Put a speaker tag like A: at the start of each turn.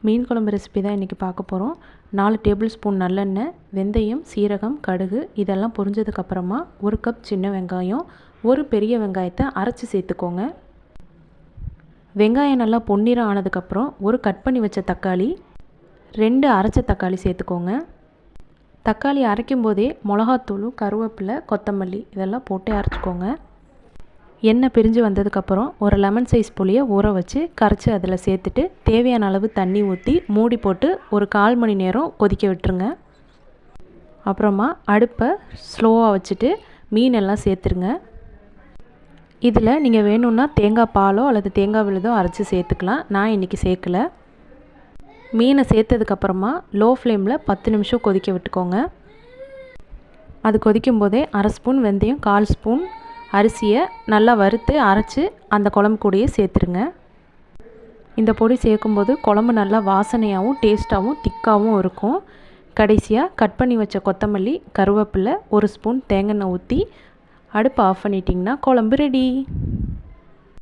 A: மீன் குழம்பு ரெசிபி தான் இன்றைக்கி பார்க்க போகிறோம். 4 டேபிள் ஸ்பூன் நல்லெண்ணெய், வெந்தயம், சீரகம், கடுகு இதெல்லாம் பொரிஞ்சதுக்கப்புறமா 1 கப் சின்ன வெங்காயம், 1 பெரிய வெங்காயத்தை அரைச்சி சேர்த்துக்கோங்க. வெங்காயம் நல்லா பொன்னிறம் ஆனதுக்கப்புறம் 1 கட் பண்ணி வச்ச தக்காளி, 2 அரைச்ச தக்காளி சேர்த்துக்கோங்க. தக்காளி அரைக்கும் போதே மிளகாத்தூள், கருவேப்பிலை, கொத்தமல்லி இதெல்லாம் போட்டு அரைச்சிக்கோங்க. எண்ணெய் பிரிஞ்சு வந்ததுக்கப்புறம் ஒரு லெமன் சைஸ் புளியை ஊற வச்சு கரைச்சி அதில் சேர்த்துட்டு தேவையான அளவு தண்ணி ஊற்றி மூடி போட்டு ஒரு 1/4 மணி நேரம் கொதிக்க விட்டுருங்க. அப்புறமா அடுப்பை ஸ்லோவாக வச்சுட்டு மீனெல்லாம் சேர்த்துருங்க. இதில் நீங்கள் வேணும்னா தேங்காய் பாலோ அல்லது தேங்காய் விழுதோ அரைச்சி சேர்த்துக்கலாம். நான் இன்றைக்கி சேர்க்கலை. மீனை சேர்த்ததுக்கப்புறமா லோ ஃப்ளேமில் 10 நிமிஷம் கொதிக்க விட்டுக்கோங்க. அது கொதிக்கும் போதே 1/2 ஸ்பூன் வெந்தயம், 1/4 ஸ்பூன் அரிசியை நல்லா வறுத்து அரைச்சி அந்த குழம்பு கூடயே சேர்த்துருங்க. இந்த பொடி சேர்க்கும்போது குழம்பு நல்லா வாசனையாகவும் டேஸ்ட்டாகவும் திக்காகவும் இருக்கும். கடைசியாக கட் பண்ணி வச்ச கொத்தமல்லி, கருவேப்பிலை, 1 ஸ்பூன் தேங்காய் எண்ணெய் ஊற்றி அடுப்பை ஆஃப் பண்ணிட்டிங்கன்னா குழம்பு ரெடி.